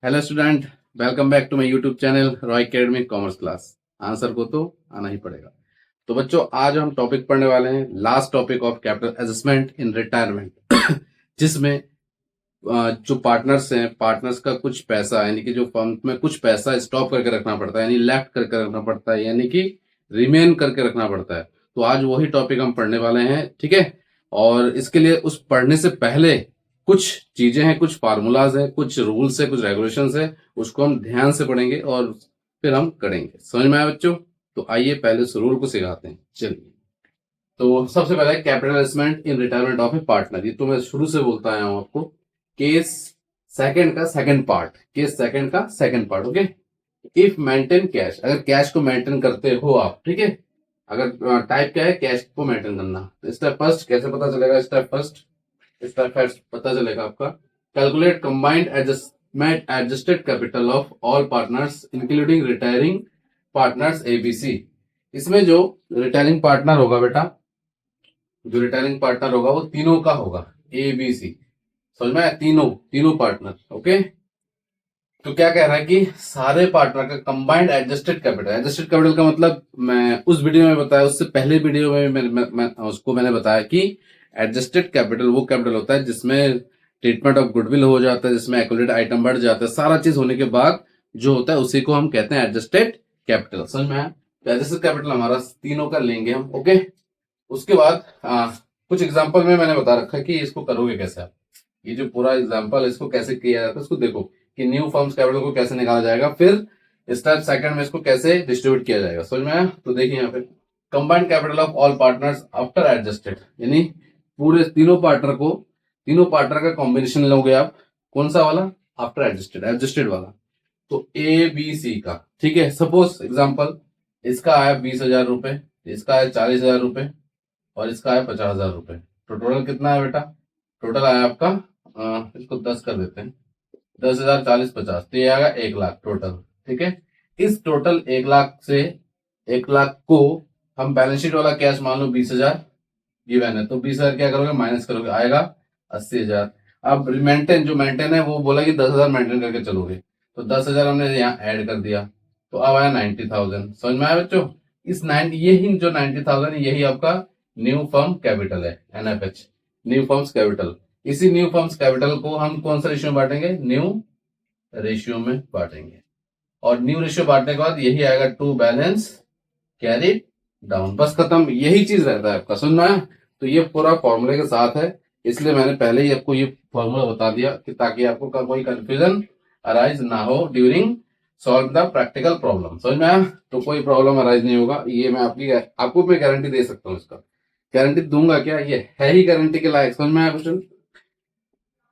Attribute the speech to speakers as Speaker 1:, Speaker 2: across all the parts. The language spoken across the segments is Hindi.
Speaker 1: Hello student, welcome back to my YouTube channel Roy academy commerce class. Answer को तो आना ही पड़ेगा। तो बच्चों, आज हम टॉपिक पढ़ने वाले हैं last topic of capital adjustment in retirement जिसमें जो पार्टनर्स हैं, पार्टनर्स का कुछ पैसा यानी कि जो फर्म में कुछ पैसा स्टॉप करके रखना पड़ता है, यानी लेफ्ट करके रखना पड़ता है, यानी कि रिमेन करके रखना पड़ता है। तो आज वही टॉपिक हम पढ़ने वाले हैं, ठीक है। और इसके लिए उस पढ़ने से पहले कुछ चीजें हैं, कुछ फार्मूलाज है, कुछ रूल्स है, कुछ रेगुलेशंस है, उसको हम ध्यान से पढ़ेंगे और फिर हम करेंगे। समझ में आया बच्चों? तो आइए पहले उस रूल को सिखाते हैं। चलिए, तो सबसे पहले capital investment in retirement of A partner. ये तो मैं शुरू से बोलता आया हूं आपको। केस सेकंड का सेकंड पार्ट, केस सेकंड का second part, okay. If maintain cash, अगर कैश को मेंटेन करते हो आप, ठीक है। अगर टाइप क्या है, कैश को मेंटेन करना। तो स्टेप फर्स्ट कैसे पता चलेगा? स्टेप फर्स्ट पता चलेगा आपका। Calculate combined adjusted capital of all partners including retiring partners ABC. इसमें जो रिटायरिंग पार्टनर होगा बेटा, जो रिटायरिंग पार्टनर होगा वो तीनों का होगा, ए बी सी। समझ में आया? तीनों तीनों पार्टनर, ओके। तो क्या कह रहा है कि सारे पार्टनर का combined adjusted capital. Adjusted capital का मतलब मैं उस वीडियो में बताया, उससे पहले वीडियो में मैंने बताया कि एडजस्टेड कैपिटल वो कैपिटल होता है जिसमें ट्रीटमेंट ऑफ गुडविल हो जाता है, जिसमें एक्यूरेट आइटम बढ़ जाता है, सारा चीज होने के बाद जो होता है उसी को हम कहते हैं एडजस्टेड कैपिटल। समझ में आया? तो एडजस्टेड कैपिटल हमारा तीनों का लेंगे हम, ओके। उसके बाद कुछ एग्जाम्पल में मैंने बता रखा है कि इसको करोगे कैसे आप। ये जो पूरा एग्जाम्पल है इसको कैसे किया जाता है इसको देखो, कि न्यू फर्म्स कैपिटल को कैसे निकाला जाएगा, फिर स्टेप सेकंड में इसको कैसे डिस्ट्रीब्यूट किया जाएगा। समझ में आया? तो देखिए यहाँ पे combined capital of all partners after adjusted, यानी पूरे तीनों पार्टनर को, तीनों पार्टनर का कॉम्बिनेशन लोगे आप। कौन सा वाला? आफ्टर एडजस्टेड, एडजस्टेड वाला। तो ए बी सी का, ठीक है। सपोज एग्जाम्पल, इसका आया 20,000 रुपए, इसका आया 40,000 रुपए और इसका आया 50,000 रुपए। तो टोटल कितना है बेटा? टोटल आया आपका इसको 10 कर देते हैं, 10,000 40 50, तो ये आएगा 1,00,000 टोटल, ठीक है। इस टोटल 1,00,000 से 1,00,000 को हम बैलेंस शीट वाला कैश मान लो 20,000 गिवन है, तो 20,000 क्या करोगे? माइनस करोगे, आएगा 80,000। अब मेंटेन, जो मेंटेन है वो बोला कि 10,000 मेंटेन करके चलोगे, तो 10,000 हमने यहाँ ऐड कर दिया, तो अब आया 90,000। समझ में आया बच्चों? इस 90, यही जो 90,000 यही आपका न्यू फर्म कैपिटल है, एनएफएच, न्यू फर्म्स कैपिटल। इसी न्यू फर्म्स कैपिटल को हम कौन सा रेशियो में बांटेंगे? न्यू रेशियो में बांटेंगे। और न्यू रेशियो बांटने के बाद यही आएगा टू बैलेंस कैरी डाउन, बस खत्म। यही चीज रहता है आपका। समझ में आया? तो ये पूरा फॉर्मूले के साथ है, इसलिए मैंने पहले ही आपको ये फॉर्मूला बता दिया कि ताकि आपको कोई कंफ्यूजन अराइज ना हो during solve the practical problem. समझ में आया? तो कोई प्रॉब्लम अराइज नहीं होगा, ये मैं आपको मैं गारंटी दे सकता हूँ। इसका गारंटी दूंगा क्या? ये है ही गारंटी के लायक। समझ में आया क्वेश्चन?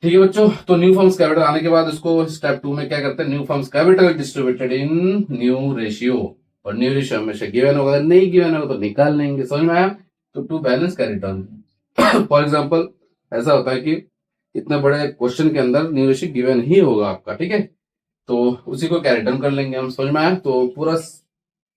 Speaker 1: ठीक है बच्चों, तो न्यू फर्म्स कैपिटल आने के बाद इसको स्टेप 2 में क्या करते हैं? New firms capital distributed in new ratio, और न्यू रेशियो हमेशा गिवन होगा, नहीं गिवन होगा तो निकाल लेंगे। समझ में आया? तो to balance carry down. For example ऐसा होता है कि इतने बड़े क्वेश्चन के अंदर न्यू रेशियो गिवन ही होगा आपका, ठीक है, तो उसी को कैरी डाउन कर लेंगे हम। समझ में आया? तो पूरा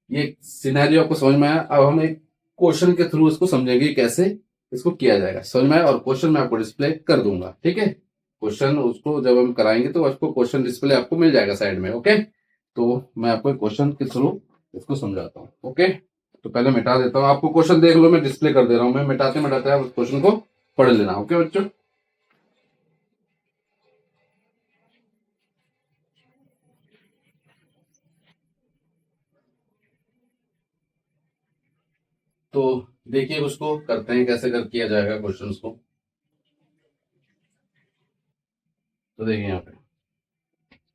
Speaker 1: ये सिनेरियो आपको समझ में आया। अब हम एक क्वेश्चन के थ्रू इसको समझेंगे कैसे इसको किया जाएगा। समझ में आया? और क्वेश्चन मैं आपको डिस्प्ले कर दूंगा, ठीक है। क्वेश्चन उसको जब हम कराएंगे तो आपको क्वेश्चन डिस्प्ले आपको मिल जाएगा साइड में, ओके। तो मैं आपको क्वेश्चन के थ्रू इसको समझाता हूँ, ओके। तो पहले मिटा देता हूँ, आपको क्वेश्चन देख लो, मैं डिस्प्ले कर दे रहा हूँ, मैं मिटाते मिटाते आप क्वेश्चन को पढ़ लेना, ओके बच्चों। तो देखिए उसको करते हैं कैसे कर किया जाएगा क्वेश्चन को। तो देखिए यहाँ पे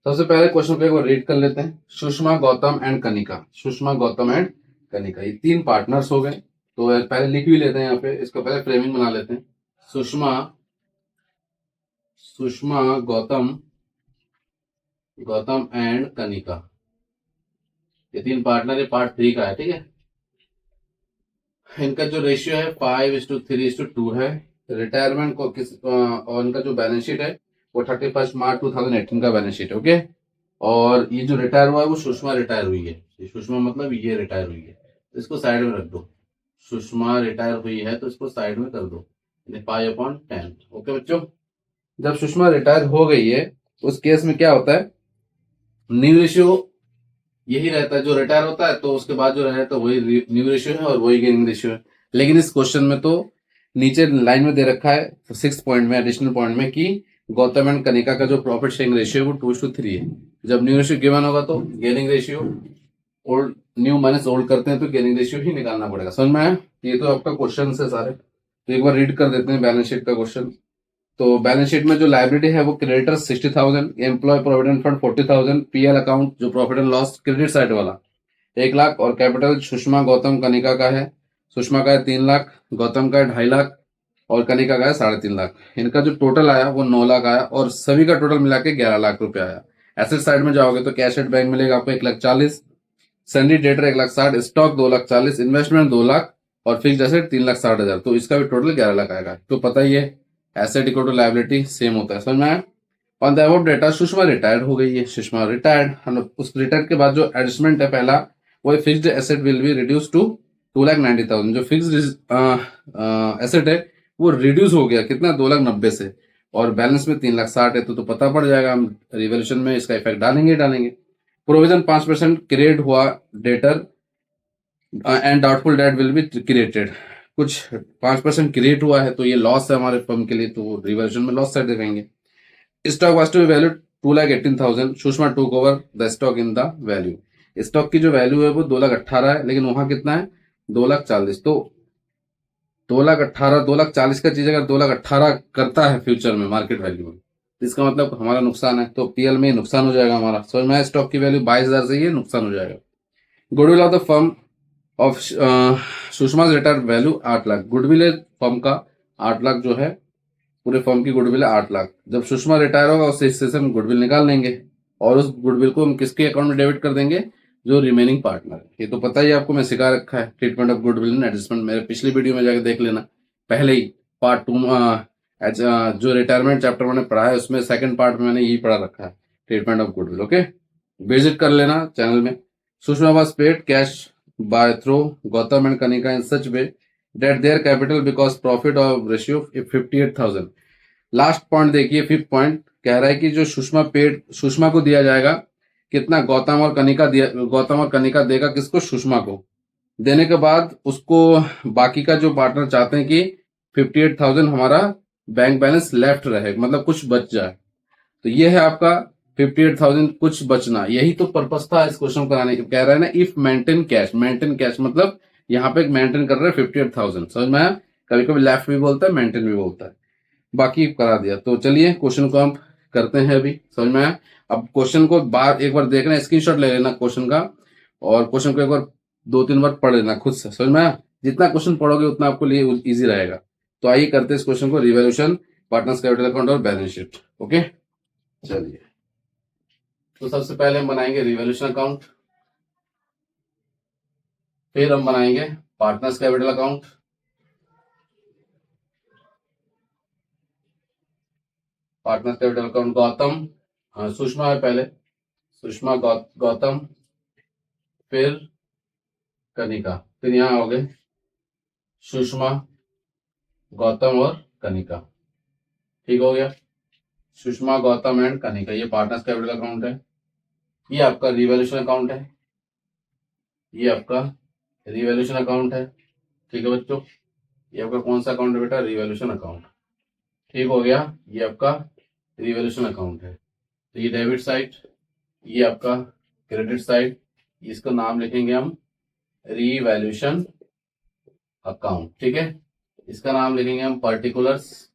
Speaker 1: सबसे पहले क्वेश्चन को एक बार रीड कर लेते हैं। सुषमा गौतम एंड कनिका, सुषमा गौतम एंड कनिका, ये तीन पार्टनर्स हो गए। तो पहले लिख भी लेते हैं यहाँ पे, इसको पहले फ्रेमिंग बना लेते हैं। सुषमा, सुषमा गौतम, गौतम एंड कनिका, ये तीन पार्टनर, ये पार्ट 3 का है, ठीक है। इनका जो रेशियो है 5:3:2 है। रिटायरमेंट को और इनका जो बैलेंस शीट है वो 31 मार्च 2018 का बैलेंस शीट है, ओके। और ये जो रिटायर हुआ है वो सुषमा रिटायर हुई है, ये सुषमा मतलब ये रिटायर हुई है, तो इसको साइड में रख दो। सुषमा रिटायर हुई है तो इसको साइड में कर दो, 5/10, ओके बच्चों। जब सुषमा रिटायर हो गई है उस केस में क्या होता है न्यू रेशियो यही रहता है, जो रिटायर होता है तो उसके बाद जो रहता है वही न्यू रेशियो है और वही गेनिंग रेशियो है। लेकिन इस क्वेश्चन में तो नीचे लाइन में दे रखा है 6 पॉइंट में, एडिशनल पॉइंट में, कि गौतम एंड कनिका का जो प्रॉफिट शेयरिंग रेशियो है वो 2:3 है। जब न्यू रेशियो गिवन होगा तो gaining ratio old new minus old करते हैं तो गेनिंग रेशियो ही निकालना पड़ेगा। समझ में आया? ये तो आपका क्वेश्चन है सारे, तो एक बार रीड कर देते हैं बैलेंस शीट का क्वेश्चन। तो बैलेंस शीट में जो लाइबिलिटी है वो creditor 60,000, employ provident fund 40,000, PL account जो profit and loss credit side वाला 1 लाख, और कैपिटल सुषमा गौतम कनिका का है, सुषमा का है 3 लाख, गौतम का है 2.5 लाख, और कनिका का है 3.5 लाख। इनका जो टोटल आया वो 9 लाख आया, और सभी का टोटल मिला के 11 लाख रुपए आया। एसेट साइड में जाओगे तो कैश एट बैंक मिलेगा आपको 1,40,000, Sandy debtor 1,60,000, stock 2,40,000, investment 2 lakh, और फिक्स एसेट 3,60,000, तो इसका भी टोटल 11 लाख आएगा। तो पता ही है asset equal to liability same होता है। समझ में आया? On the above data Sushma retired हो गई है, सुषमा रिटायर्ड, हम उस रिटायर्ड के बाद जो एडजस्टमेंट है पहला, वो fixed asset will be reduce to 2,90,000। जो फिक्स्ड एसेट है वो रिड्यूस हो गया कितना, 2,90,000 से, और बैलेंस में 3,60,000 है, तो पता पड़ जाएगा, हम रिवोल्यूशन में इसका इफेक्ट डालेंगे। प्रोविजन 5% क्रिएट हुआ debtor and doubtful debt will be created, कुछ 5% क्रिएट हुआ है तो ये लॉस है हमारे फर्म के लिए, तो रिवोल्यूशन में लॉस साइड दिखाएंगे। Stock was to be value 2,18,000, Sushma took over the stock in the value. Stock की जो वैल्यू है वो 2,18,000 है, लेकिन वहां कितना है 2,40,000, तो 2,18,000 2,40,000 का चीज अगर 2,18,000 करता है फ्यूचर में मार्केट वैल्यू में, तो इसका मतलब हमारा नुकसान है, तो पीएल में नुकसान हो जाएगा हमारा। समझ में? स्टॉक की वैल्यू 22,000 से ये नुकसान हो जाएगा। Goodwill of the firm of Sushma retire value 8 lakh, goodwill है फर्म का 8 लाख जो है, पूरे फर्म की गुडविल है 8 लाख। जब सुषमा रिटायर होगा उस हिस्से से हम गुडविल निकाल लेंगे, और उस गुडविल को हम किसके अकाउंट में डेबिट कर देंगे, जो रिमेनिंग पार्टनर है। ये तो पता ही आपको, मैं सिखा रखा है treatment of goodwill and adjustment, मेरे पिछली वीडियो में जाकर देख लेना, पहले ही पार्ट 2 जो रिटायरमेंट चैप्टर मैंने पढ़ा है उसमें सेकंड पार्ट में मैंने यही पढ़ा रखा है, treatment of goodwill. Okay, visit कर लेना चैनल में। Sushma was paid cash by through Gautam and Kanika in such way that their capital because profit of ratio 58,000। Last point देखिए, 5th पॉइंट कह रहा है कि जो सुषमा को दिया जाएगा कितना, गौतम और कनिका देगा किसको, सुषमा को। देने के बाद उसको बाकी का जो पार्टनर चाहते हैं कि 58,000 हमारा बैंक बैलेंस लेफ्ट रहे, मतलब कुछ बच जाए, तो ये है आपका 58,000 कुछ बचना। यही तो पर्पस था इस क्वेश्चन कराने की। कह रहा है ना इफ मेंटेन कैश मतलब यहाँ पे मेंटेन कर रहे हैं 58,000। समझ में आया? कभी कभी लेफ्ट भी बोलता है, मेंटेन भी बोलता है, बाकी करा दिया। तो चलिए क्वेश्चन को हम करते हैं अभी। समझ में आया? अब क्वेश्चन को एक बार देखना, स्क्रीनशॉट ले लेना क्वेश्चन का, और क्वेश्चन को एक बार 2-3 बार पढ़ लेना खुद से। समझ में आया? जितना क्वेश्चन पढ़ोगे उतना आपको लिए इजी रहेगा। तो आइए करते हैं इस क्वेश्चन को, रिवोल्यूशन, पार्टनर्स कैपिटल अकाउंट और बैलेंस शीट। ओके, चलिए। तो सबसे पहले हम बनाएंगे रिवोल्यूशन अकाउंट, फिर हम बनाएंगे partners capital account, partners capital account Gautam, Sushma है पहले, सुषमा गौतम, फिर कनिका, फिर यहां हो गए सुषमा गौतम और कनिका। ठीक हो गया, सुषमा गौतम एंड कनिका, ये पार्टनर्स कैपिटल अकाउंट है। ये आपका रिवोल्यूशन अकाउंट है, ये आपका रिवोल्यूशन अकाउंट है। ठीक है बच्चों, ये आपका कौन सा अकाउंट है बेटा, रिवोल्यूशन अकाउंट। ठीक हो गया, ये आपका रिवोल्यूशन अकाउंट है। तो ये डेबिट साइड, ये आपका क्रेडिट साइड, इसका नाम लिखेंगे हम रिवैल्यूएशन अकाउंट। ठीक है, इसका नाम लिखेंगे हम पर्टिकुलर्स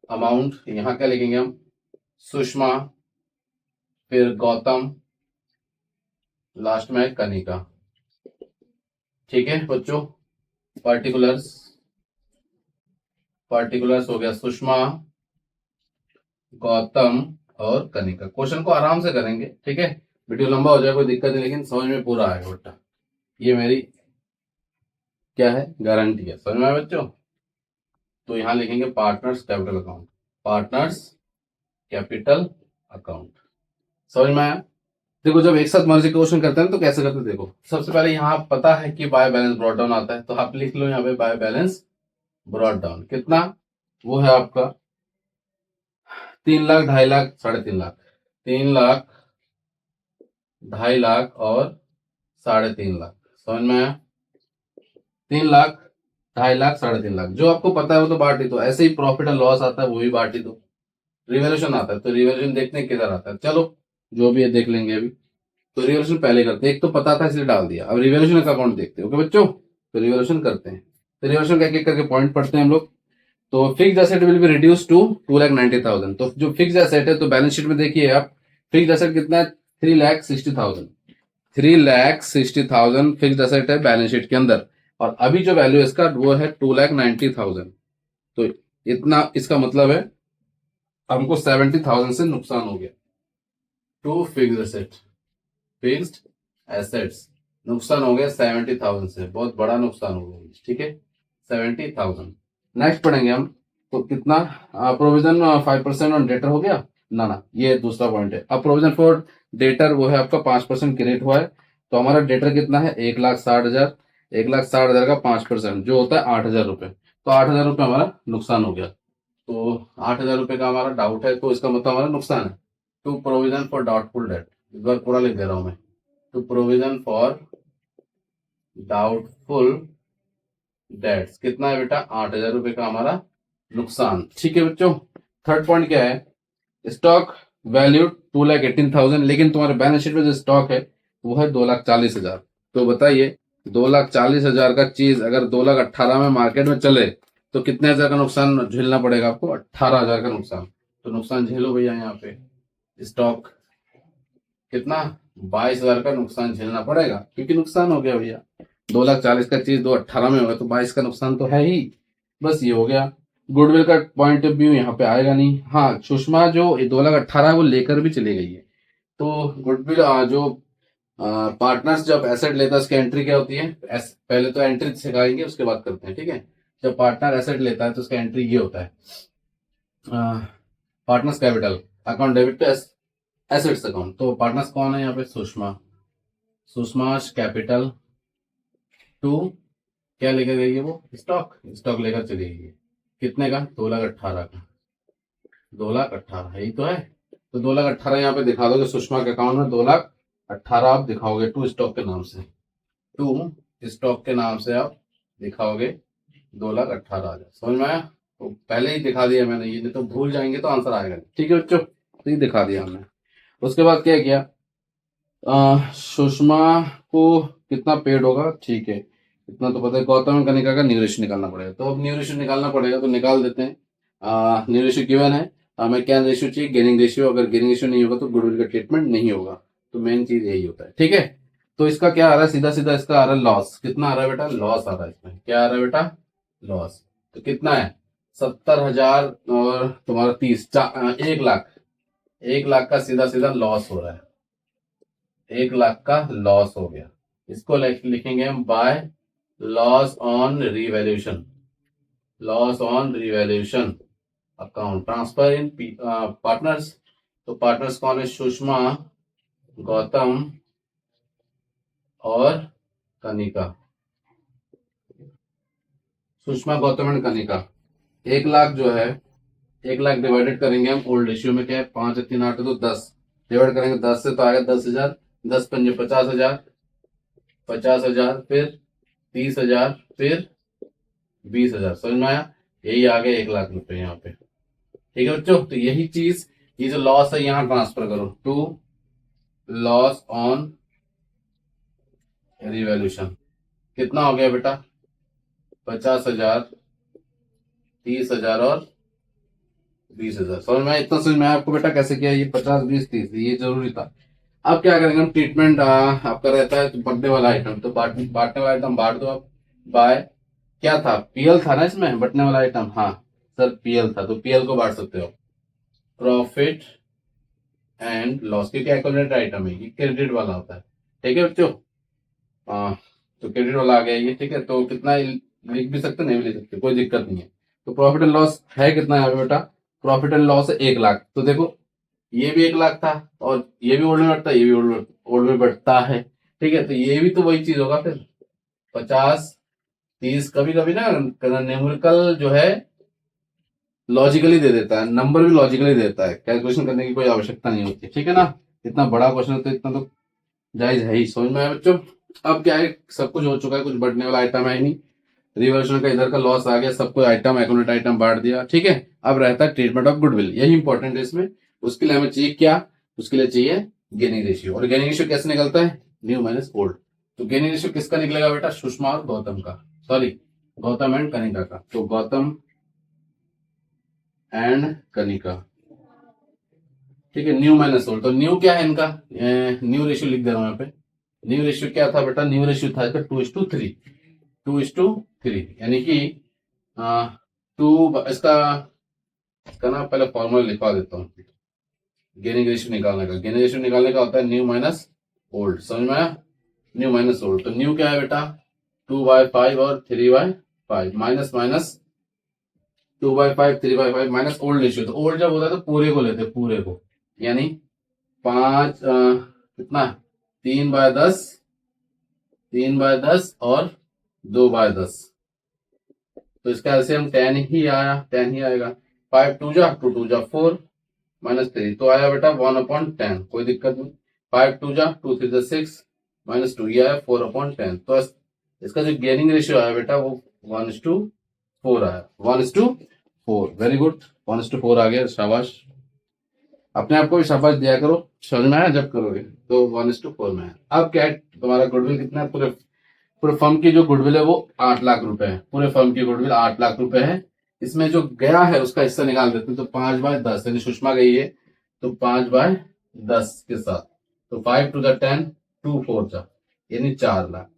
Speaker 1: अमाउंट, यहां क्या लिखेंगे हम, सुषमा, फिर गौतम, लास्ट में कनिका। ठीक है बच्चों, पर्टिकुलर्स हो गया सुषमा, गौतम और कनिका। क्वेश्चन को आराम से करेंगे, ठीक है, वीडियो लंबा हो जाए कोई दिक्कत नहीं, लेकिन समझ में पूरा आएगा बेटा, ये मेरी क्या है, गारंटी है। समझ में आया बच्चों? तो यहां लिखेंगे partners capital account, partners capital account. समझ में आया? देखो जब एक साथ मर्जी क्वेश्चन करते हैं तो कैसे करते हैं, देखो सबसे पहले यहाँ पता है कि बाय बैलेंस ब्रॉट डाउन आता है, तो आप लिख लो यहाँ पे बाय बैलेंस ब्रॉट डाउन, कितना वो है आपका 3 लाख, 2.5 लाख, 3.5 लाख, 3 लाख, 2.5 लाख और 3.5 लाख। समझ में आया? 3 लाख, 2.5 लाख, 3.5 लाख, जो आपको पता है वो तो बांट ही दो। ऐसे ही प्रॉफिट एंड लॉस आता है वो भी बांट ही दो। रिवैल्यूएशन आता है तो रिवैल्यूएशन देखते हैं किधर आता है। चलो जो भी है देख लेंगे अभी। तो रिवैल्यूएशन पहले करते हैं, एक तो पता था इसलिए डाल दिया। अब रिवैल्यूएशन का अकाउंट देखते हैं। ओके बच्चों, तो रिवैल्यूएशन करते हैं। तो रिवैल्यूएशन का एक एक करके पॉइंट पढ़ते हैं हम लोग। तो fixed asset will be reduce to 2,90,000। तो जो फिक्स्ड एसेट है तो बैलेंस शीट में देखिए आप, फिक्स्ड एसेट कितना है? 3,60,000। 3,60,000 फिक्स्ड एसेट है बैलेंस शीट के अंदर। और अभी जो वैल्यू है इसका वो है 2,90,000। तो इतना इसका मतलब है हमको 70,000 से नुकसान हो गया। To fixed asset, fixed assets नुकसान हो गया 70,000 से, बहुत बड़ा नुकसान हो गया। ठीक है, 70,000। नेक्स्ट पढ़ेंगे हम। तो कितना प्रोविजन 5% ऑन डेटर हो गया ना ना, ये दूसरा पॉइंट है। अब प्रोविजन फॉर डेटर वो है आपका 5% क्रेडिट हुआ है। तो हमारा डेटर कितना है? 1,60,000। 1,60,000 का 5% जो होता है 8,000 रुपये। तो 8,000 रुपये हमारा नुकसान हो गया। तो 8,000 रुपये का हमारा डाउट है, तो इसका मतलब हमारा नुकसान है। To provision for doubtful debt, इस बार पूरा लिख दे रहा हूं मैं। To provision for doubtful debts कितना है बेटा? 8,000 रुपये का हमारा नुकसान। ठीक है बच्चों। थर्ड पॉइंट क्या है? स्टॉक वैल्यू 2,18,000, लेकिन तुम्हारे बैलेंस शीट में जो स्टॉक है वो है 2,40,000। तो बताइए 2,40,000 का चीज अगर 2,18,000 में मार्केट में चले तो कितने हजार का नुकसान झेलना पड़ेगा आपको? 18,000 का नुकसान। तो नुकसान झेलो भैया। यहाँ पे स्टॉक कितना? 22,000 का नुकसान झेलना पड़ेगा, क्योंकि नुकसान हो गया भैया। 2,40,000 का चीज 2,18,000 में होगा तो 22 का नुकसान तो है ही। बस ये हो गया। गुडविल का पॉइंट ऑफ व्यू यहाँ पे आएगा नहीं। हाँ, सुषमा जो 2,18,000 वो लेकर भी चली गई है। तो गुडविल जो पार्टनर्स जब एसेट लेता है उसकी एंट्री क्या होती है? पहले तो एंट्री सिखाएंगे उसके बाद करते हैं। ठीक है, जब पार्टनर एसेट लेता है तो उसका एंट्री ये होता है, partners capital account debit to assets account. तो पार्टनर्स कौन है यहाँ पे? सुषमा। सुषमा कैपिटल टू क्या लेकर गई है? वो स्टॉक, स्टॉक लेकर चली गई है। कितने का? 2,18,000 का। 2,18,000 यही तो है। तो 2,18,000 यहाँ पे दिखा दोगे सुषमा के अकाउंट में। 2,18,000 आप दिखाओगे टू स्टॉक के नाम से। टू स्टॉक के नाम से आप दिखाओगे 2,18,000। समझ में आया? तो पहले ही दिखा दिया मैंने, ये नहीं तो भूल जाएंगे तो आंसर आएगा नहीं। ठीक है बच्चों, तो ये दिखा दिया हमने। उसके बाद क्या किया? सुषमा को कितना पेड होगा? ठीक है, इतना तो पता है। गौतम एंड कनिका का न्यू रेशियो निकालना पड़ेगा। तो अब न्यू रेशियो निकालना पड़ेगा, तो निकाल देते हैं। न्यू रेशियो गिवन है, हमें क्या रेशियो चाहिए? Gaining ratio. अगर गेनिंग रेशियो नहीं होगा तो गुडविल का ट्रीटमेंट नहीं होगा। तो मेन चीज यही होता है। ठीक है, तो इसका क्या आ रहा है? सीधा सीधा इसका आ रहा है लॉस। कितना आ रहा है बेटा? लॉस आ रहा है इसमें। क्या आ रहा है बेटा? लॉस। तो कितना है? 70,000 और तुम्हारा 30, 1 लाख। 1 लाख का सीधा सीधा लॉस हो रहा है। 1 लाख का लॉस हो गया। इसको लिखेंगे हम by loss on revaluation. Loss on revaluation account transfer in partners. तो पार्टनर्स कौन है? सुषमा, गौतम और कनिका। सुषमा, गौतम एंड कनिका। 1 लाख जो है, 1 लाख डिवाइडेड करेंगे हम ओल्ड रेशियो में। क्या है? 5 3 8 तो 10 डिवाइड करेंगे 10 से तो आएगा 10,000। 10 पंजे 50,000, 50,000 फिर 30,000 फिर 20,000। समझ में आया? यही आ गया 1 लाख रुपए यहाँ पे। ठीक है बच्चों, तो यही चीज, ये जो लॉस है यहाँ ट्रांसफर करो टू लॉस ऑन रिवैल्यूएशन। कितना हो गया बेटा? 50,000, 30,000 और 20,000। समझ में आया? इतना समझ में आया आपको बेटा कैसे किया? ये 50 20 30 ये जरूरी था। अब क्या करेंगे हम? ट्रीटमेंट आपका रहता है तो बढ़ने वाला आइटम, तो बांटने वाला आइटम बांट दो आप बाय, क्या था? पीएल था ना इसमें बटने वाला आइटम। हाँ सर, पीएल था, तो पीएल को बांट सकते हो प्रॉफिट एंड लॉस, क्योंकि एक्यूमुलेटेड आइटम है, ये क्रेडिट वाला होता है। ठीक है बच्चों, तो क्रेडिट वाला आ गया ये। ठीक है, तो कितना लिख भी सकते, नहीं भी लिख सकते, कोई दिक्कत नहीं है। तो प्रॉफिट एंड लॉस है कितना यहाँ पे बेटा? प्रॉफिट एंड लॉस है 1 लाख। तो देखो ये भी 1 लाख था और ये भी ओल्ड में बढ़ता है, ये भी ओल्ड में बढ़ता है। ठीक है, तो ये भी तो वही चीज होगा फिर। 50 30 कभी कभी ना न्यूमेरिकल जो है लॉजिकली दे देता है, नंबर भी लॉजिकली देता है, कैलकुलेशन करने की कोई आवश्यकता नहीं होती, ठीक है ना। इतना बड़ा क्वेश्चन है तो इतना तो जायज है ही। समझ में आया बच्चों। अब क्या है, सब कुछ हो चुका है, कुछ बढ़ने वाला आइटम है ही नहीं, रिवर्शन का इधर का लॉस आ गया, सबको आइटम एकोनोट आइटम बांट दिया, ठीक है। अब रहता है ट्रीटमेंट ऑफ गुडविल, यही इंपॉर्टेंट है इसमें। उसके लिए हमें चाहिए क्या, उसके लिए चाहिए गेनिंग रेशियो। और गेनिंग रेशियो कैसे निकलता है, न्यू माइनस ओल्ड। तो गेनिंग रेशियो किसका निकलेगा बेटा, सुषमा और गौतम का, सॉरी गौतम एंड कनिका का। तो गौतम एंड कनिका, ठीक है, न्यू माइनस ओल्ड। तो न्यू क्या है इनका, न्यू रेशियो लिख दे रहा हूं यहाँ पे। न्यू रेशियो क्या था बेटा, न्यू रेशियो था इसका 2:3, 2:3, यानी कि टू इसका ना पहले फॉर्मूला लिखवा देता हूँ। गेनिंग रेशियो निकालने का, गेनिंग रेशियो निकालने का होता है न्यू माइनस ओल्ड, समझ में आया, न्यू माइनस ओल्ड। तो न्यू क्या है बेटा, 2/5 और 3/5, minus minus 2/5 3/5 minus old ratio. तो ओल्ड जब होता है तो पूरे को लेते हैं, पूरे को, यानी 5 कितना 3/10, 3/10 और 2/10। तो इसका एलसीएम 10 ही आया, 10 ही आएगा। 5 2 जा 2 2 जा 4 -3, तो आया बेटा 1/10, कोई दिक्कत नहीं। 5 2 जा 2 3 जा 6 -2, ये आया 4/10। तो इसका जो गेनिंग रेशियो आया बेटा वो 1:4 आया, 1:4, वेरी गुड, 1:4 आ गया, शाबाश। अपने आप को भी शाबाश दिया करो, समझ में आया जब करोगे तो 1:4 में है। अब क्या है, तुम्हारा गुडविल कितना है, पूरे पूरे फर्म की जो गुडविल है वो 8 लाख रुपए है, पूरे फर्म की गुडविल 8 लाख रुपए है। इसमें जो गया है उसका हिस्सा निकाल देते हैं, तो 5/10, यानी सुषमा गई है तो 5/10 के साथ, तो 5 टू द 10, 2 4 जा, यानी 4 लाख।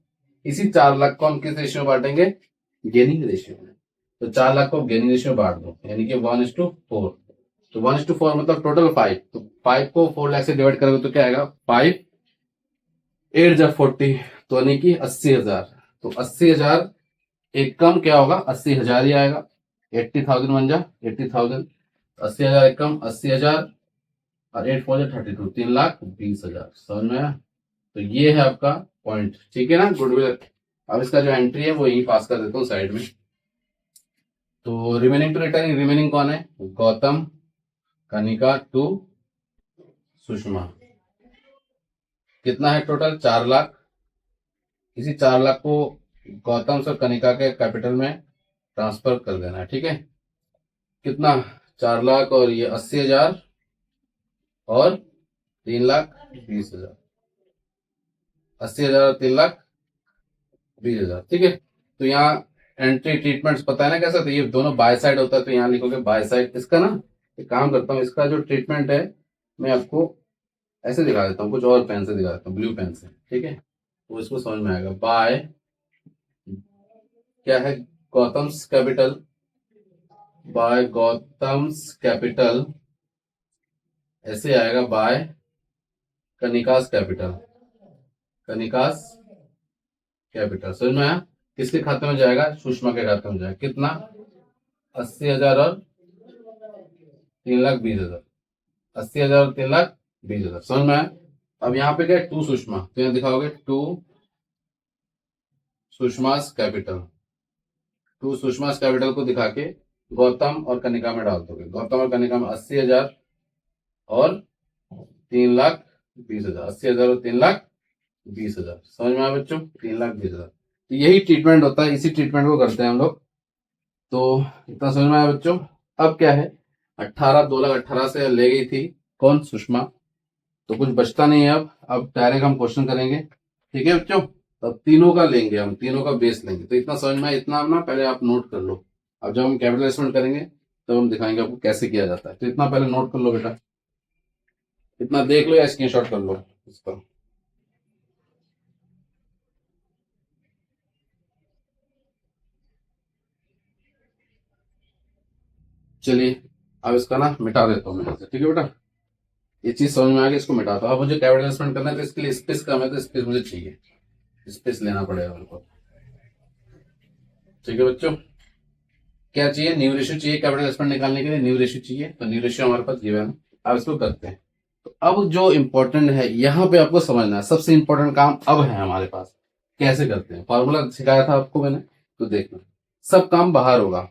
Speaker 1: इसी 4 लाख को हम किस रेशियो में बांटेंगे, गेनिंग रेशियो में। तो 4 लाख को गेनिंग रेशियो में बांट दो, यानी कि 1:4। तो 1:4 मतलब टोटल 5, तो 5 को 4 लाख से डिवाइड करोगे तो क्या आएगा, 5 8 जा 40, तो यानी कि 80,000। तो 80,000 एक कम क्या होगा, 80,000 ही आएगा, 80,000 बन जा 80,000, 80,000 एक कम 80,000 और 8 4 32, 3,20,000। समझ में आया। तो ये है आपका पॉइंट, ठीक है ना, गुडविल। अब इसका जो एंट्री है वो यही पास कर देता हूँ साइड में। तो रिमेनिंग टू रिटर्निंग, रिमेनिंग कौन है, गौतम, कनिका टू सुषमा। कितना है टोटल, 4 लाख। इसी 4 लाख को गौतम से कनिका के कैपिटल में ट्रांसफर कर देना है, ठीक है। कितना, 4 लाख और ये 80,000 और 3,20,000, 80,000 और 3,20,000, ठीक है। तो यहाँ एंट्री ट्रीटमेंट्स पता है ना कैसा, तो ये दोनों बाय साइड होता है, तो यहाँ लिखोगे बाय साइड। इसका ना एक काम करता हूँ, इसका जो ट्रीटमेंट है मैं आपको ऐसे दिखा देता हूँ, कुछ और पेन से दिखा देता हूँ, ब्लू पेन से, ठीक है, तो इसको समझ में आएगा। बाय क्या है, Gautam's capital, by Gautam's capital, ऐसे आएगा by Kanika's capital, Kanika's capital. समझ में आया, किसके खाते में जाएगा, सुषमा के खाते में जाएगा। कितना, 80,000 और 3,20,000, 80,000 और 3,20,000। समझ में आया। अब यहाँ पे क्या है, टू सुषमा, तो यहाँ दिखाओगे टू सुषमास कैपिटल, टू सुषमास कैपिटल को दिखा के गौतम और कनिका में डाल दोगे। गौतम और कनिका में 80,000 और 3,20,000, 80,000 और 3,20,000। समझ में आया बच्चों, 3,20,000। तो यही ट्रीटमेंट होता है, इसी ट्रीटमेंट को करते हैं हम लोग। तो इतना समझ में आया बच्चों। अब क्या है, 2,18,00,000 से ले गई थी कौन, सुषमा, तो कुछ बचता नहीं है। अब डायरेक्ट हम क्वेश्चन करेंगे, ठीक है बच्चों। अब तीनों का लेंगे, हम तीनों का बेस लेंगे। तो इतना समझ में आया, इतना ना पहले आप नोट कर लो। अब जब हम कैपिटल एस्टिमेट करेंगे तब हम दिखाएंगे आपको कैसे किया जाता है। तो इतना पहले नोट कर लो बेटा, इतना देख लो या स्क्रीनशॉट कर लो इसका। चलिए अब इसका ना मिटा देता हूँ मैं, ठीक है बेटा। ये चीज समझ में आ गई, इसको मिटाता हूँ। अब मुझे कैपिटल एस्टिमेट करना है तो इसके लिए स्पेस कम है, तो स्पेस मुझे चाहिए, स्पेस लेना पड़ेगा मेरे को, ठीक है बच्चों। क्या चाहिए, न्यू रेशियो चाहिए, कैपिटल एस्टिमेट निकालने के लिए न्यू रेशियो चाहिए। तो न्यू रेशियो हमारे पास गिवन है, अब इसको करते हैं। तो अब जो इंपॉर्टेंट है यहाँ पे आपको समझना है, सबसे इंपॉर्टेंट काम अब है हमारे पास, कैसे करते हैं। फॉर्मूला सिखाया था आपको मैंने, तो देखना सब काम बाहर होगा,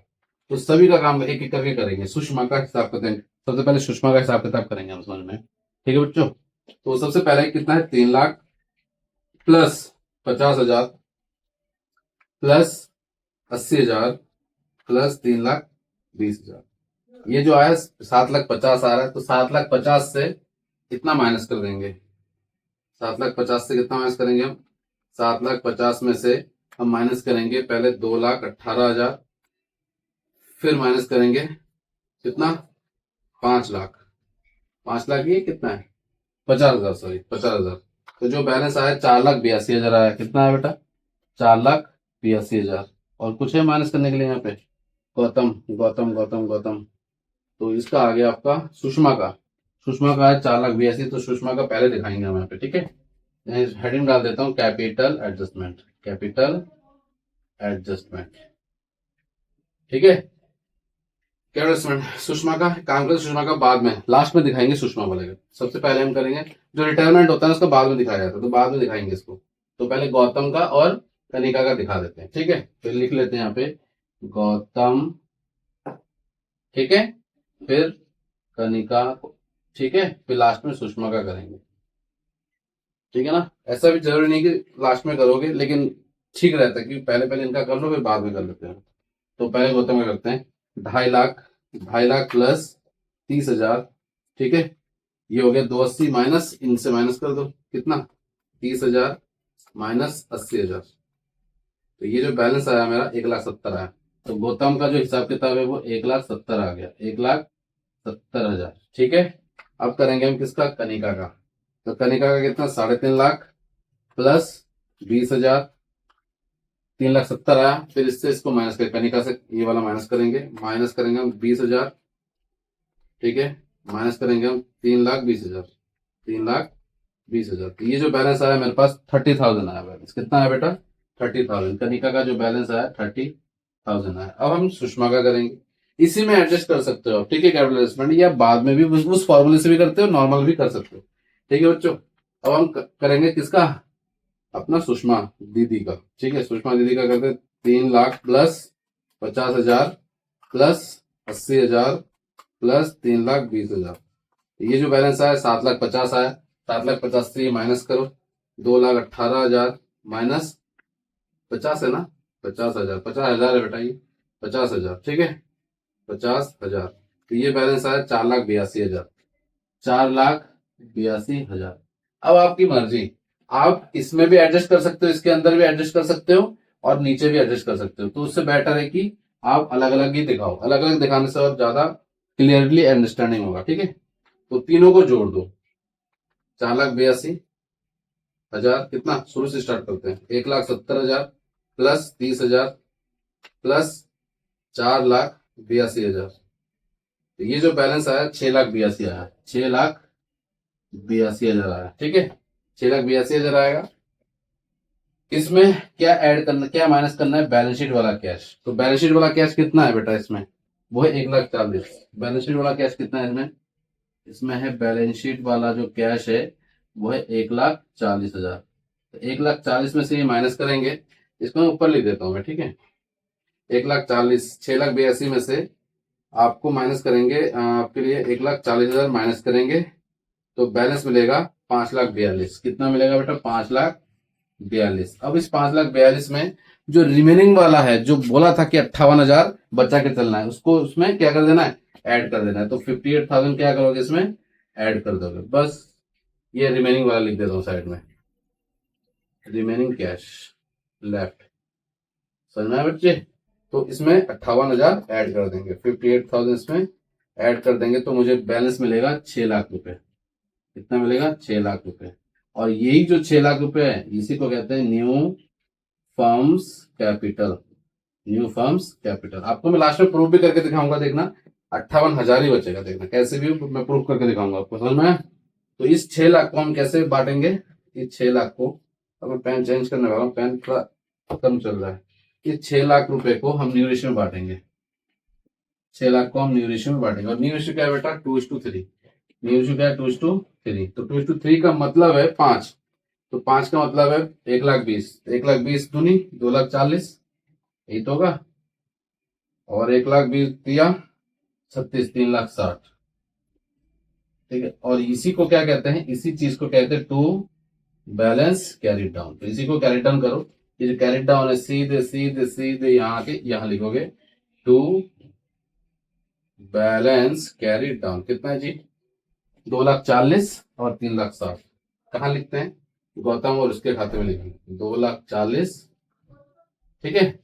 Speaker 1: तो सभी का काम एक एक करके करेंगे। सुषमा का हिसाब करते हैं, सबसे पहले सुषमा का हिसाब किताब करेंगे हम समझ में, ठीक है बच्चों। तो सबसे पहले कितना है, 3 लाख प्लस 50,000 प्लस 80,000 प्लस 3,20,000। ये जो आया 7,50,000 आ रहा है, तो 7,50,000 से कितना माइनस कर देंगे, 7,50,000 से कितना माइनस करेंगे हम, 7,50,000 में से हम माइनस करेंगे पहले 2,18,000, फिर माइनस करेंगे कितना, 5 लाख। 5 लाख ये कितना है, 50,000, सॉरी 50,000। तो जो बैलेंस आया 4,82,000 आया। कितना है बेटा, 4,82,000। और कुछ है माइनस करने के लिए यहाँ पे, गौतम गौतम गौतम गौतम। तो इसका आ गया आपका सुषमा का, सुषमा का है 4,82,000। तो सुषमा का पहले दिखाएंगे हम यहाँ पे, ठीक है। हेडिंग डाल देता हूँ, कैपिटल एडजस्टमेंट, कैपिटल एडजस्टमेंट, ठीक है। एडजस्टमेंट सुषमा का काम करते, सुषमा का बाद में लास्ट में दिखाएंगे सुषमा वाले का। सबसे पहले हम करेंगे जो रिटायरमेंट होता है उसका बाद में दिखाया जाता है, तो बाद में दिखाएंगे इसको। तो पहले गौतम का और कनिका का दिखा देते हैं, ठीक है। फिर लिख लेते हैं यहाँ पे गौतम, ठीक है, फिर कनिका, ठीक है, फिर लास्ट में सुषमा का करेंगे, ठीक है ना। ऐसा भी जरूरी नहीं कि लास्ट में करोगे, लेकिन ठीक रहता है कि पहले पहले इनका कर लो फिर बाद में कर लेते हैं। तो पहले गौतम का करते हैं, 2.5 लाख, 2.5 लाख प्लस 30,000, ठीक है। ये हो गया 280 माइनस, इनसे माइनस कर दो कितना, 30,000 माइनस 80,000। तो ये जो बैलेंस आया मेरा 1,70,000 आया। तो गौतम का जो हिसाब किताब है वो 1,70,000 आ गया, 1,70,000, ठीक है। अब करेंगे हम किसका, कनिका का। तो कनिका का कितना, 3.5 लाख प्लस 20,000, 3,70,000 आया। फिर इससे इसको माइनस करें, कनिका से ये वाला माइनस करेंगे, माइनस करेंगे हम 20,000, ठीक है, माइनस करेंगे हम 3,20,000, 3,20,000। तो ये जो बैलेंस आया मेरे पास 30,000 आया बैलेंस। कितना आया बेटा, 30,000। कनिका का जो बैलेंस आया 30,000 आया। अब हम सुषमा का करेंगे, इसी में एडजस्ट कर सकते हो, ठीक है, कैपिटल एडजस्टमेंट, या बाद में भी उस फॉर्मूले से भी करते हो, नॉर्मल भी कर सकते हो, ठीक है बच्चों। अब हम करेंगे किसका, अपना सुषमा दीदी का, ठीक है। सुषमा दीदी का करते 3 लाख प्लस 50,000 प्लस 80,000 प्लस 3,20,000। ये जो बैलेंस आया 7,50,000 आया। 7,50,000 से माइनस करो, 2,18,000 माइनस 50 है ना, 50,000, 50,000 है बेटा, ये 50,000, ठीक है, 50,000। तो ये बैलेंस आया 4,82,000, 4,82,000। अब आपकी मर्जी, आप इसमें भी एडजस्ट कर सकते हो, इसके अंदर भी एडजस्ट कर सकते हो, और नीचे भी एडजस्ट कर सकते हो। तो उससे बेटर है कि आप अलग अलग ही दिखाओ, अलग अलग दिखाने से और ज्यादा क्लियरली अंडरस्टैंडिंग होगा, ठीक है। तो तीनों को जोड़ दो, 4,82,000, कितना, शुरू से स्टार्ट करते हैं, 1,70,000 प्लस 30,000 प्लस 4,82,000। तो ये जो बैलेंस आया 6,82,000 आया, 6,82,000 आया, ठीक है, 6,82,000 आएगा। इसमें क्या ऐड करना, क्या माइनस करना है, बैलेंस शीट वाला कैश। तो बैलेंस शीट वाला कैश कितना है बेटा इसमें, वो है 1,40,000। बैलेंस शीट वाला कैश कितना है इसमें, इसमें है बैलेंस शीट वाला जो कैश है वो है 1,40,000। तो 1,40,000 में से ये माइनस करेंगे, इसको मैं ऊपर लिख देता हूँ मैं, ठीक है। 1,40,000, 6,82,000 में से आपको माइनस करेंगे, आपके लिए 1,40,000 माइनस करेंगे, तो बैलेंस मिलेगा 5,42,000। कितना मिलेगा बेटा, 5,42,000। अब इस 5,42,000 में जो रिमेनिंग वाला है, जो बोला था कि 58,000 बचा के चलना है, उसको उसमें क्या कर देना है, ऐड कर देना है। तो 58,000 क्या करोगे इसमें, ऐड कर दोगे, बस। ये रिमेनिंग वाला लिख देता हूँ साइड में, रिमेनिंग कैश लेफ्ट, समझ में आया बच्चे। तो इसमें 58,000 ऐड कर देंगे, 58,000 इसमें ऐड कर देंगे, तो मुझे बैलेंस मिलेगा 6,00,000 रुपए। कितना मिलेगा, 6,00,000 रुपए। और यही जो 6,00,000 रुपए है, इसी को कहते हैं new firms capital, new firms capital. आपको मैं लास्ट में प्रूफ भी करके दिखाऊंगा, देखना 58,000 ही बचेगा, देखना कैसे भी मैं प्रूफ करके दिखाऊंगा आपको, समझ में आया? तो इस 6,00,000 को हम कैसे बांटेंगे, इस 6,00,000 को, अब मैं पेन चेंज करने वाला हूँ, पेन थोड़ा कम चल रहा है। इस 6,00,000 रुपए को हम न्यू रेशियो में बांटेंगे, 6,00,000 को हम न्यू रेशियो में बांटेंगे। और न्यू रेशियो क्या है बेटा, 2:3। न्यू रेशियो क्या है, 2:3। तो 2:3 का मतलब है 5। तो 5 का मतलब है 1,20,000, 1,20,000 दूनी 2,40,000, यही तो होगा। और 1,20,000 दिया 36, 3,60,000। ठीक है, और इसी को क्या कहते हैं, इसी चीज को कहते हैं टू बैलेंस कैरी डाउन। तो इसी को कैरी डाउन करो, ये जो कैरी डाउन है सीधे सीधे सीधे यहाँ के यहाँ लिखोगे टू बैलेंस कैरी डाउन। कितना है जी, 2,40,000 और 3,60,000। कहाँ लिखते हैं, गौतम और उसके खाते में लिखेंगे 2,40,000। ठीक है,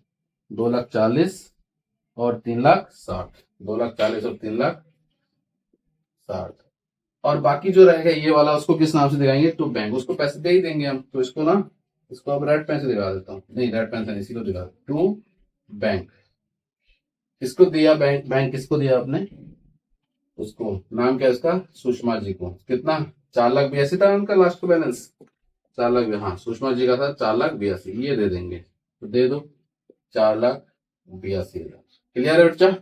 Speaker 1: 2,40,000 और 3,60,000, 2,40,000 और 3,60,000। और बाकी जो रहेगा ये वाला उसको किस नाम से दिखाएंगे, तो बैंक उसको पैसे दे ही देंगे हम। तो इसको ना, इसको अब रेड पेन से दिखा देता हूँ, नहीं रेड पेन से नहीं, इसी को दिखा टू बैंक। किसको दिया बैंक, बैंक किसको दिया आपने, उसको, नाम क्या है इसका, सुषमा जी को। कितना, 4,82,000 था उनका लास्ट का बैलेंस, 4,82,000। हाँ, सुषमा जी का था 4,82,000, ये दे देंगे। तो दे दो 4,82,000। क्लियर है बच्चा।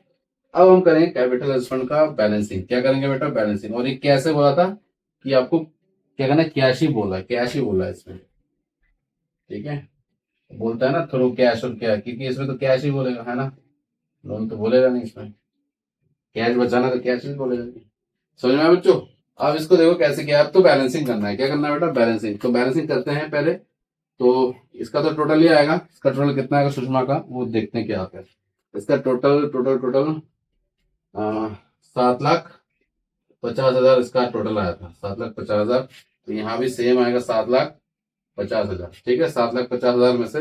Speaker 1: अब हम करेंगे कैपिटल एडजस्टमेंट का बैलेंसिंग। क्या करेंगे बेटा, बैलेंसिंग। और ये कैसे बोला था कि आपको क्या करना है, कैश ही बोला है, कैश ही बोला है इसमें। ठीक है, बोलता है ना थ्रू कैश और क्या, क्योंकि इसमें तो कैश ही बोलेगा, है ना, लोन तो बोलेगा नहीं इसमें। कैश बचाना तो कैश ही बोलेगा। समझ में आया बच्चों। अब इसको देखो कैसे किया, अब तो बैलेंसिंग करना है। क्या करना है बेटा, बैलेंसिंग। तो बैलेंसिंग करते हैं पहले। तो इसका तो टोटल ही आएगा, इसका टोटल कितना आएगा सुषमा का, वो देखते हैं क्या आता है। इसका टोटल टोटल टोटल 7,50,000 इसका टोटल आया था, 7,50,000। तो यहाँ भी सेम आएगा 7,50,000। ठीक है, 7,50,000 में से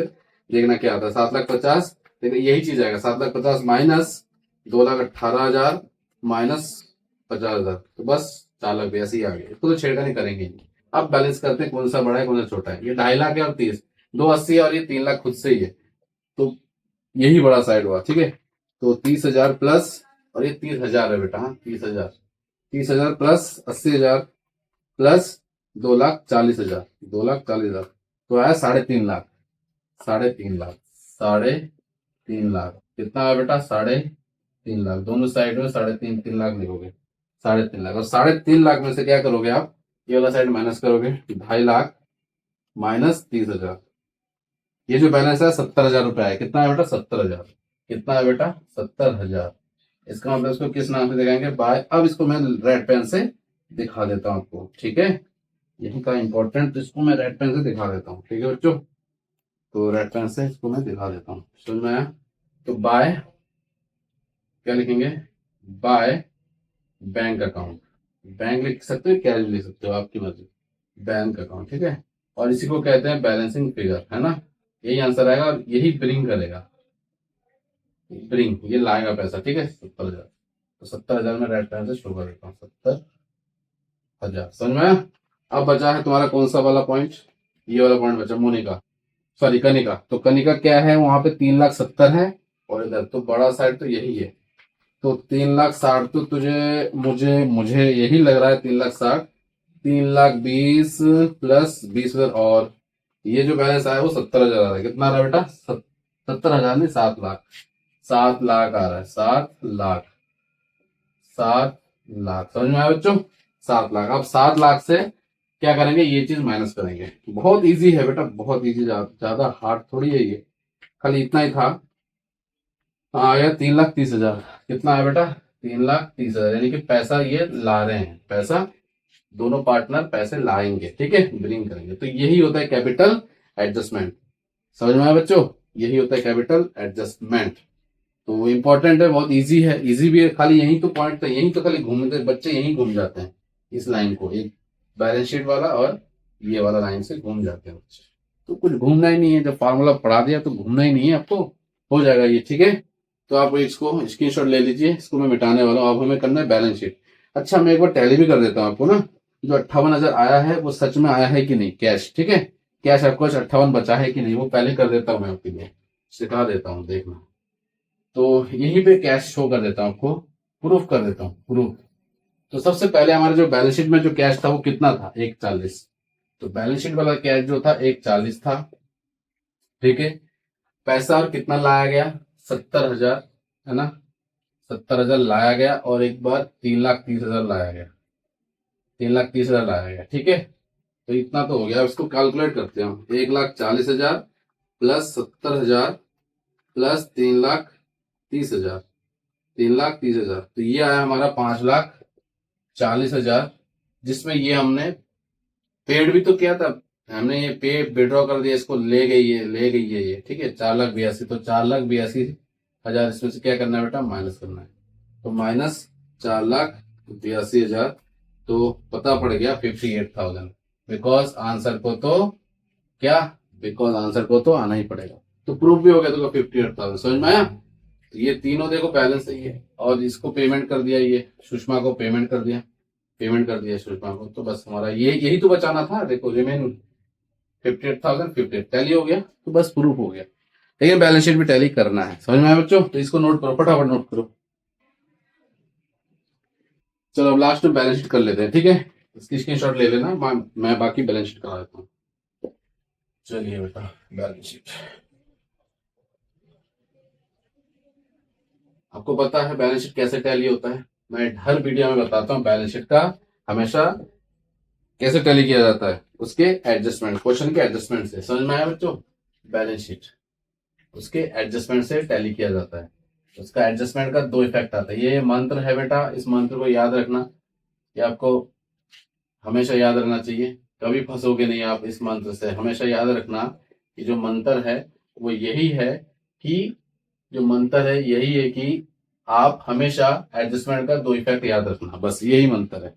Speaker 1: देखना क्या आता है, 7,50,000। देखो यही चीज आएगा, 7,50,000 माइनस 2,18,000 माइनस 50,000, तो बस 4,00,000 ऐसे ही आ गया। इसको तो छेड़खानी नहीं करेंगे। अब बैलेंस करते हैं कौन सा बड़ा है कौन सा छोटा है। ये 2,50,000 है और 30, 2,80 है और ये 3,00,000 खुद से ही है, तो यही बड़ा साइड हुआ। ठीक है, तो 30,000 प्लस, और ये 30,000 है बेटा, हाँ 30,000, 30,000 प्लस 80,000 प्लस 2,40,000, 2,40,000, तो आया 3.5 लाख, 3.5 लाख, 3.5 लाख। कितना है बेटा, 3.5 लाख। दोनों साइड में 3.5 लाख लिखोगे, 3.5 लाख। और 3.5 लाख में से क्या करोगे आप, ये वाला साइड माइनस करोगे, 2.5 लाख माइनस 30,000। ये जो बैलेंस है 70,000 रुपया है। कितना है बेटा, 70,000। कितना है बेटा, 70,000। इसका मतलब इसको किस नाम से दिखाएंगे, बाय। अब इसको मैं रेड पेन से दिखा देता हूं आपको। ठीक है, यही का इंपॉर्टेंट, इसको मैं रेड पेन से दिखा देता हूँ। ठीक है बच्चों, तो रेड पेन से इसको मैं दिखा देता हूँ, समझ में आया। तो बाय क्या लिखेंगे, बाय बैंक अकाउंट। बैंक लिख सकते हो, कैश लिख सकते हो, आपकी मर्जी। बैंक अकाउंट, ठीक है। और इसी को कहते हैं बैलेंसिंग फिगर, है ना। यही आंसर आएगा और यही ब्रिंग करेगा, ब्रिंग, ये लाएगा पैसा। ठीक है, 70,000। तो 70,000 में रेड पेन से शो कर देता हूँ, 70,000। समझ में आया। अब बचा है तुम्हारा कौन सा वाला पॉइंट, ये वाला पॉइंट बचा, मोनिका, सॉरी कनिका। तो कनिका क्या है, वहां पे 3,70,000 है, और इधर तो बड़ा साइड तो यही है। तो 3,60,000 तो तुझे मुझे मुझे यही लग रहा है, 3,60,000, 3,20,000 प्लस 20,000, और ये जो बैलेंस आया वो 70,000 आ रहा है। कितना आ रहा है बेटा, 70,000 नहीं, 7,00,000, 7,00,000 आ रहा है, 7,00,000, 7,00,000। समझ में आया बच्चों, 7,00,000। अब 7,00,000 से क्या करेंगे, ये चीज माइनस करेंगे। बहुत इजी है बेटा, बहुत इजी, ज्यादा हार्ड थोड़ी है ये, खाली इतना ही था। आ गया 3,30,000। कितना है बेटा, 3,30,000, यानी कि पैसा ये ला रहे हैं, पैसा दोनों पार्टनर पैसे लाएंगे। ठीक है, ब्रिंग करेंगे। तो यही होता है कैपिटल एडजस्टमेंट। समझ में आया बच्चों, यही होता है कैपिटल एडजस्टमेंट। तो इंपॉर्टेंट है, बहुत इजी है, इजी भी है। खाली यही तो पॉइंट, यही तो खाली घूमते बच्चे, यही घूम जाते हैं इस लाइन को, एक बैलेंस शीट वाला और ये वाला लाइन से घूम जाते हैं बच्चे। तो कुछ घूमना ही नहीं है, जब फार्मूला पढ़ा दिया तो घूमना ही नहीं है आपको, हो जाएगा ये। ठीक है, तो आप इसको स्क्रीनशॉट ले लीजिए, इसको मैं मिटाने वाला हूँ। अब हमें करना है बैलेंस शीट। अच्छा, मैं एक बार टैली भी कर देता हूँ आपको ना, जो 58,000 आया है वो सच में आया है कि नहीं कैश। ठीक है, कैश आपको 58 बचा है कि नहीं, वो पहले कर देता हूँ मैं आपके लिए, सिखा देता हूँ, देखना। तो यहीं पे कैश शो कर देता हूँ आपको, प्रूफ कर देता हूँ, प्रूफ। तो सबसे पहले हमारे जो बैलेंस शीट में जो कैश था वो कितना था, 1,40। तो बैलेंस शीट वाला कैश जो था 1,40 था। ठीक है, पैसा और कितना लाया गया, 70,000, है ना, 70,000 लाया गया, और एक बार 3,30,000 लाया गया, 3,30,000 लाया गया। ठीक है, तो इतना तो हो गया। इसको कैलकुलेट करते हैं, 1,40,000 प्लस 70,000 प्लस 3,30,000, 3,30,000, तो ये आया हमारा 5,40,000, जिसमें ये हमने पेड भी तो किया था, हमने ये पे विड्रॉ कर दिया, इसको ले गई है ये, ठीक है। 4,82,000, तो 4,82,000 इसमें से क्या करना है बेटा, माइनस करना है। तो माइनस 4,82,000, तो पता पड़ गया 58,000। बिकॉज आंसर को तो क्या, बिकॉज आंसर को तो आना ही पड़ेगा। तो प्रूफ भी हो गया, तो 58,000 समझ में आया। तो ये तीनों देखो बैलेंस सही है, और इसको पेमेंट कर दिया, ये सुषमा को पेमेंट कर दिया सुषमा को, तो बस हमारा ये यही तो बचाना था। देखो रिमेन 58,000, टैली हो गया, तो बस प्रूफ हो गया। लेकिन बैलेंस शीट भी टैली करना है, समझ में आया बच्चों। तो इसको नोट करो, फटाफट नोट करो। चलो अब लास्ट में बैलेंस शीट कर लेते हैं, ठीक है। इसकी स्क्रीनशॉट ले लेना, मैं बाकी बैलेंस शीट करा देता हूँ। चलिए बेटा, बैलेंस शीट आपको पता है बैलेंस शीट कैसे टैली होता है, मैं हर वीडियो में बताता हूँ बैलेंस शीट का हमेशा कैसे टैली किया जाता है, उसके एडजस्टमेंट, क्वेश्चन के एडजस्टमेंट से। समझ में आया बच्चों, बैलेंस शीट उसके एडजस्टमेंट से टैली किया जाता है। उसका एडजस्टमेंट का दो इफेक्ट आता है। ये मंत्र है बेटा, इस मंत्र को याद रखना, ये आपको हमेशा याद रखना चाहिए, कभी फंसोगे नहीं आप इस मंत्र से। हमेशा याद रखना कि जो मंत्र है वो यही है कि जो मंत्र है यही है कि आप हमेशा एडजस्टमेंट का दो इफेक्ट याद रखना, बस यही मंत्र है।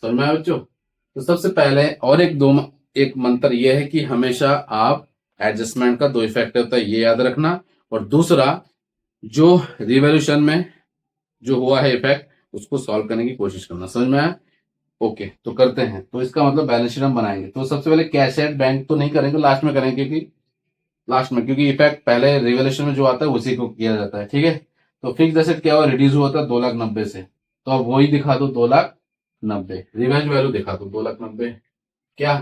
Speaker 1: समझ में आया बच्चों। तो सबसे पहले और एक मंत्र यह है कि हमेशा आप एडजस्टमेंट का दो इफेक्ट होता है ये याद रखना, और दूसरा जो रिवॉल्यूशन में जो हुआ है इफेक्ट उसको सॉल्व करने की कोशिश करना। समझ में आया। ओके, तो करते हैं। तो इसका मतलब बैलेंस शीट हम बनाएंगे, तो सबसे पहले कैश एट बैंक तो नहीं करेंगे, लास्ट में करेंगे, क्योंकि लास्ट में, क्योंकि इफेक्ट पहले रिवॉल्यूशन में जो आता है उसी को किया जाता है, ठीक है। तो फिक्स एसेट क्या हुआ, रिड्यूस हुआ था 2,90,000 से, तो अब वही दिखा दो 2,90,000, रिवेंज वैल्यू दिखा दो 2,90,000। क्या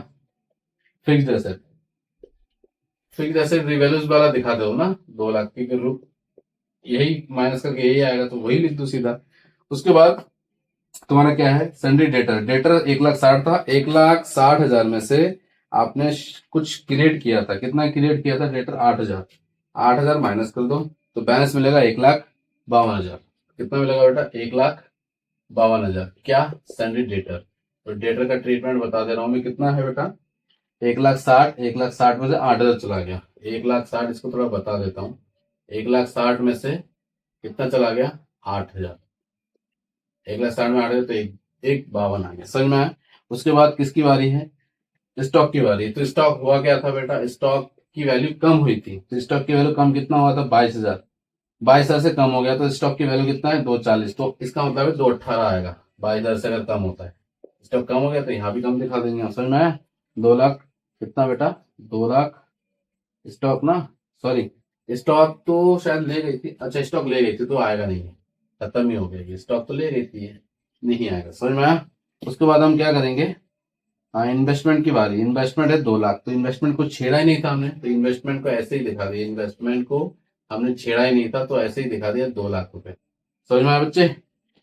Speaker 1: फिक्स एसेट, रिवैल्यूज वाला दिखा दो ना 2,00,000 की रूप, यही माइनस करके यही आएगा, तो वही लिख दो सीधा। उसके बाद तुम्हारा क्या है, सन्ड्री डेटर, 1,60,000 था, 1,60,000 में से आपने कुछ क्रिएट किया था, कितना क्रिएट किया था डेटर, 8,000, 8,000 माइनस कर दो, तो बैलेंस मिलेगा 1,52,000। कितना मिलेगा बेटा, 1,52,000। क्या, सन्ड्री डेटर। तो डेटर का ट्रीटमेंट बता दे रहा हूं मैं, कितना है बेटा, 1,60,000, 1,60,000 में से 8,000 चला गया, 1,60,000, इसको थोड़ा बता देता हूँ, 1,60,000 में से कितना चला गया, 8,000, 1,60,000 में 8,000, तो 1,52 आ गया। समझ में आया। उसके बाद किसकी बारी है, स्टॉक की बारी। तो स्टॉक हुआ क्या था बेटा, स्टॉक की वैल्यू कम हुई थी, तो स्टॉक की वैल्यू कम कितना हुआ था, 22,000, 22,000 से कम हो गया, तो स्टॉक की वैल्यू कितना है, 2,40, तो इसका मतलब है 2,18 आएगा। 22,000 से अगर कम होता है, स्टॉक कम हो गया, तो यहाँ भी कम दिखा देंगे आप। समझ में आया। 2,00,000 कितना बेटा, 2,00,000 स्टॉक ना, सॉरी, स्टॉक तो शायद ले गई थी, अच्छा स्टॉक ले गई थी तो आएगा नहीं, खत्म ही हो गया, ये स्टॉक तो ले गई थी, ये नहीं आएगा। समझ में आया। उसके बाद हम क्या करेंगे, हाँ इन्वेस्टमेंट की बारी। इन्वेस्टमेंट है 2,00,000, तो इन्वेस्टमेंट को छेड़ा ही नहीं था हमने, तो इन्वेस्टमेंट को ऐसे ही दिखा दिया, इन्वेस्टमेंट को हमने छेड़ा ही नहीं था, तो ऐसे ही दिखा दिया 2,00,000 रुपए। समझ में आया बच्चे,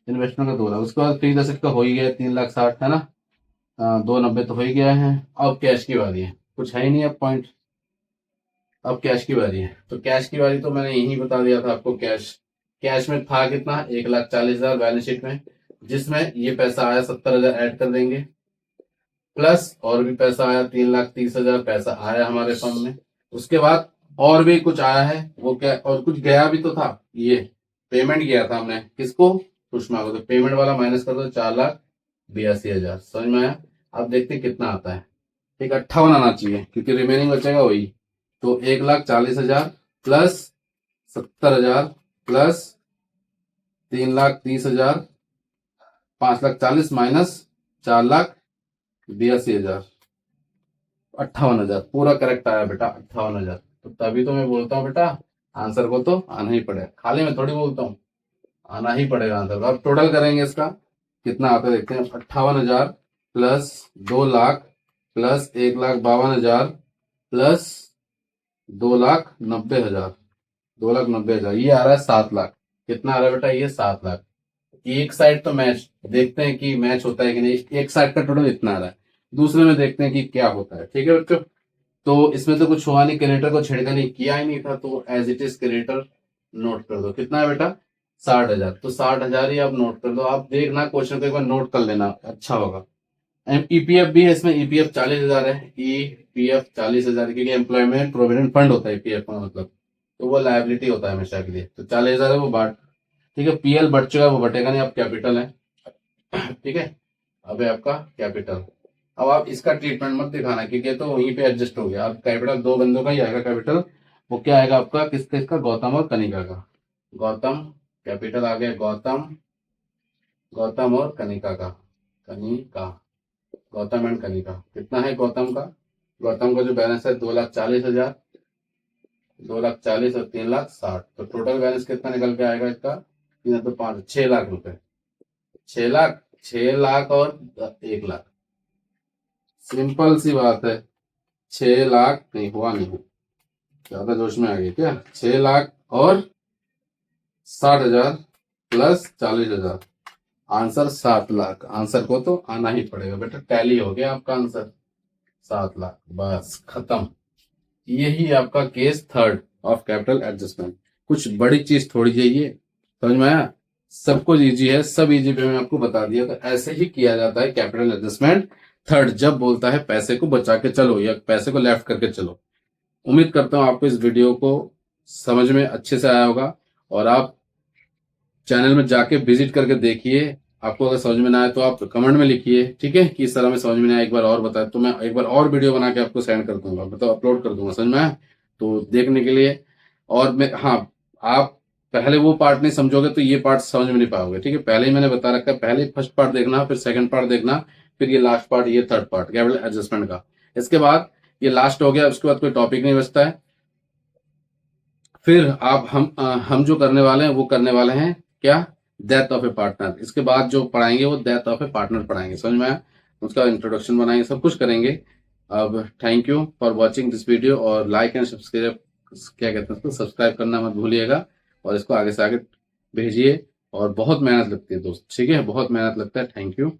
Speaker 1: इन्वेस्टमेंट का 2,00,000। उसके बाद फिक्स एसेट का हो ही गया 3,60,000 है ना, 2,90,000 तो हो ही गया है। अब कैश की बारी है, कुछ है ही नहीं अब पॉइंट, अब कैश की बारी है। तो कैश की बारी तो मैंने यही बता दिया था आपको, कैश, कैश में था कितना, 1,40,000 बैलेंस शीट में, जिसमें ये पैसा आया 70,000 ऐड कर देंगे, प्लस और भी पैसा आया 3,30,000 पैसा आया हमारे फंड में। उसके बाद और भी कुछ आया है, वो क्या, और कुछ गया भी तो था, ये पेमेंट किया था हमने किसको, सुषमा को, तो पेमेंट वाला माइनस कर दो, 4,82,000। समझ में आया। अब देखते हैं कितना आता है, एक 58 आना चाहिए, क्योंकि रिमेनिंग बचेगा वही। तो 1,40,000 प्लस 70,000 प्लस 3,30,000, 5,40,000 माइनस 4,82,000, 58,000 पूरा करेक्ट आया बेटा, 58,000। तो तभी तो मैं बोलता हूँ बेटा आंसर को तो आना ही पड़ेगा, खाली मैं थोड़ी बोलता हूँ, आना ही पड़ेगा आंसर को। अब टोटल करेंगे इसका कितना आता है देखते हैं, 58,000 प्लस 2,00,000 प्लस 1,52,000 प्लस 2,90,000, 2,90,000, ये आ रहा है 7,00,000। कितना आ रहा है बेटा, ये 7,00,000। एक साइड तो मैच देखते हैं कि मैच होता है कि नहीं, एक साइड का टोटल इतना आ रहा है, दूसरे में देखते हैं कि क्या होता है। ठीक है बच्चों, तो इसमें तो कुछ हुआ नहीं, क्रेडिटर को छेड़खानी किया ही नहीं था, तो as it is creditor note कर दो। कितना है बेटा, 60,000, तो 60,000 ही आप नोट कर दो। आप देखना क्वेश्चन को एक बार नोट कर लेना, अच्छा होगा। ईपीएफ भी है इसमें, ईपीएफ 40,000 है, ईपीएफ 40,000, क्योंकि एम्प्लॉयमेंट प्रोविडेंट फंड होता है ईपीएफ का मतलब, तो वो लायबिलिटी होता है हमेशा के लिए। तो 40,000 है वो बाट, ठीक है। पीएल बढ़ चुका है वो बटेगा नहीं, अब कैपिटल है, ठीक है। अब है आपका कैपिटल। अब आप इसका ट्रीटमेंट मत दिखाना, क्योंकि ये तो वहीं पे एडजस्ट हो गया। अब कैपिटल दो बंदों का ही आएगा कैपिटल, वो क्या आएगा आपका, किसका, इसका, गौतम और कनिका का। गौतम, कैपिटल आ गया गौतम, गौतम और कनिका का, कनिका, गौतम एंड कनिका। कितना है गौतम का, गौतम का जो बैलेंस है 2,40,000, 2,40,000 और 3,60,000, तो टोटल बैलेंस कितना निकल के आएगा इसका, 3 तो 5, 6 लाख रुपए, 6 लाख, 6 लाख और 1 लाख, सिंपल सी बात है। 6 लाख नहीं हुआ, नहीं ज्यादा जोश में आ गई क्या, 6 लाख और 60,000 प्लस 40,000, आंसर 7 लाख। आंसर को तो आना ही पड़ेगा बेटा, टैली हो गया आपका आंसर, 7 लाख, बस खत्म। यही आपका case third of capital adjustment. कुछ बड़ी चीज थोड़ी चाहिए, समझ में आया। सब कुछ इजी है, सब इजी पे मैं आपको बता दिया। तो ऐसे ही किया जाता है कैपिटल एडजस्टमेंट थर्ड, जब बोलता है पैसे को बचा के चलो या पैसे को लेफ्ट करके चलो। उम्मीद करता हूं आपको इस वीडियो को समझ में अच्छे से आया होगा, और आप चैनल में जाके विजिट करके देखिए। आपको अगर समझ में ना आए तो आप कमेंट में लिखिए, ठीक है, कि इस तरह में समझ में नहीं आया, एक बार और बताए तो मैं एक बार और वीडियो बना के आपको सेंड कर दूंगा, मतलब अपलोड कर दूंगा, समझ में आया तो देखने के लिए। और मैं, हाँ, आप पहले वो पार्ट नहीं समझोगे तो ये पार्ट समझ में नहीं पाओगे, ठीक है। पहले ही मैंने बता रखा है, पहले फर्स्ट पार्ट देखना, फिर सेकंड पार्ट देखना, फिर ये लास्ट पार्ट, ये थर्ड पार्ट कैपिटल एडजस्टमेंट का। इसके बाद ये लास्ट हो गया, उसके बाद कोई टॉपिक नहीं बचता है। फिर आप हम जो करने वाले हैं वो करने वाले हैं क्या, डेथ ऑफ ए पार्टनर। इसके बाद जो पढ़ाएंगे वो डेथ ऑफ ए पार्टनर पढ़ाएंगे, समझ में आया, उसका इंट्रोडक्शन बनाएंगे, सब कुछ करेंगे। अब thank you for watching this video, और लाइक एंड सब्सक्राइब, क्या कहते हैं उसको, सब्सक्राइब करना मत भूलिएगा, और इसको आगे से आगे भेजिए। और बहुत मेहनत लगती है दोस्त, ठीक है, बहुत मेहनत लगता है। Thank you.